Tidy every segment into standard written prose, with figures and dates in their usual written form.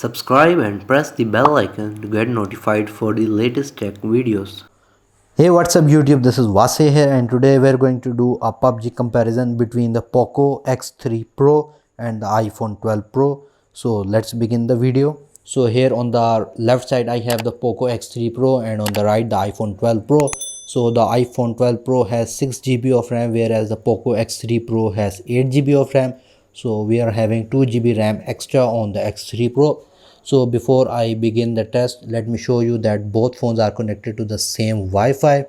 Subscribe and press the bell icon to get notified for the latest tech videos. Hey, what's up YouTube, this is Wasay here and today we're going to do a PUBG comparison between the POCO X3 Pro and the iPhone 12 Pro. So let's begin the video. So here on the left side I have the POCO X3 Pro and on the right the iPhone 12 Pro. So the iPhone 12 Pro has 6GB of RAM whereas the POCO X3 Pro has 8GB of RAM. So we are having 2GB RAM extra on the X3 Pro. So before I begin the test, let me show you that both phones are connected to the same Wi-Fi.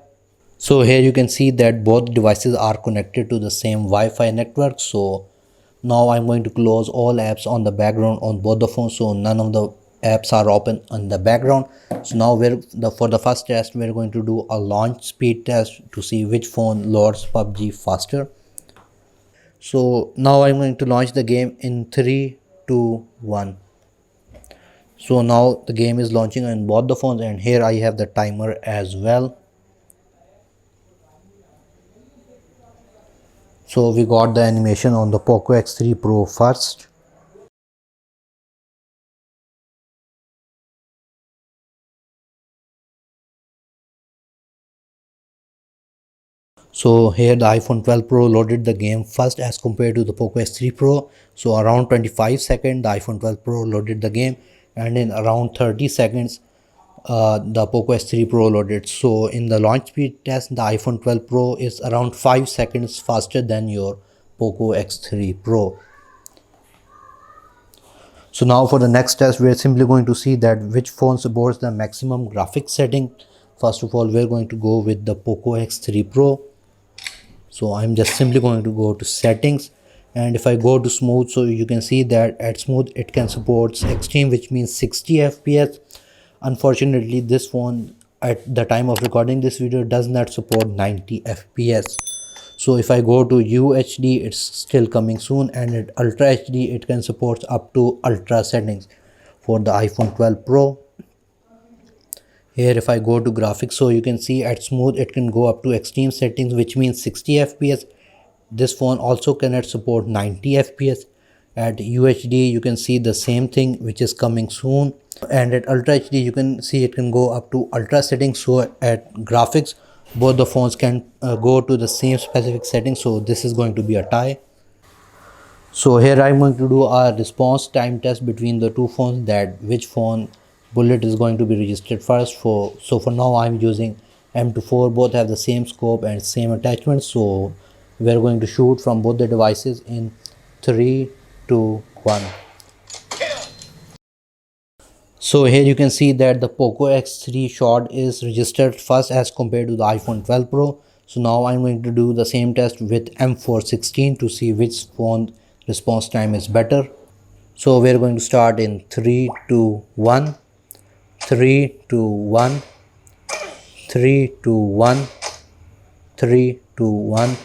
So here you can see that both devices are connected to the same Wi-Fi network. So now I'm going to close all apps on the background on both the phones, so none of the apps are open on the background. So now for the first test we're going to do a launch speed test to see which phone loads PUBG faster. So now I'm going to launch the game in 3, 2, 1. So now the game is launching on both the phones and here I have the timer as well. So we got the animation on the POCO X3 Pro first. So here the iPhone 12 Pro loaded the game first as compared to the POCO X3 Pro. So around 25 seconds the iPhone 12 Pro loaded the game and in around 30 seconds the POCO X3 Pro loaded. So in the launch speed test the iPhone 12 Pro is around 5 seconds faster than your POCO X3 Pro. So now for the next test we are simply going to see that which phone supports the maximum graphics setting. First of all we are going to go with the POCO X3 Pro. So I'm just simply going to go to settings, and if I go to smooth, so you can see that at smooth it can support extreme, which means 60 fps. Unfortunately this phone at the time of recording this video does not support 90 fps. So if I go to UHD, it's still coming soon, and at Ultra HD it can support up to ultra settings for the iPhone 12 Pro. Here if I go to graphics, so you can see at smooth it can go up to extreme settings, which means 60 fps. This phone also cannot support 90 fps. At UHD you can see the same thing, which is coming soon, and at Ultra HD you can see it can go up to ultra settings. So at graphics both the phones can go to the same specific settings, so this is going to be a tie. So here I'm going to do a response time test between the two phones, that which phone bullet is going to be registered first. So for now I'm using M24. Both have the same scope and same attachment, so we're going to shoot from both the devices in 3, 2, 1. So here you can see that the POCO X3 shot is registered first as compared to the iPhone 12 Pro. So now I'm going to do the same test with M416 to see which phone response time is better. So we're going to start in 3, 2, 1. 3, 2, 1. 3, 2, 1. 3, 2, 1.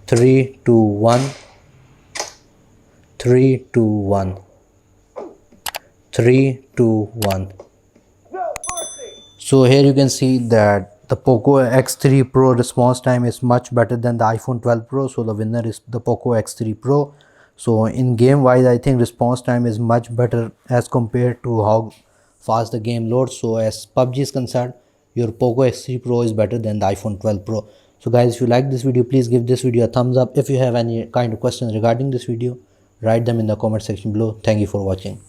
3, 2, 1. 3, 2, 1. 3, 2, 1. So here you can see that the POCO X3 Pro response time is much better than the iPhone 12 Pro. So the winner is the POCO X3 Pro. So in game wise I think response time is much better as compared to how fast the game loads. So as PUBG is concerned, your POCO X3 Pro is better than the iPhone 12 Pro. So guys, if you like this video, please give this video a thumbs up. If you have any kind of questions regarding this video, write them in the comment section below. Thank you for watching.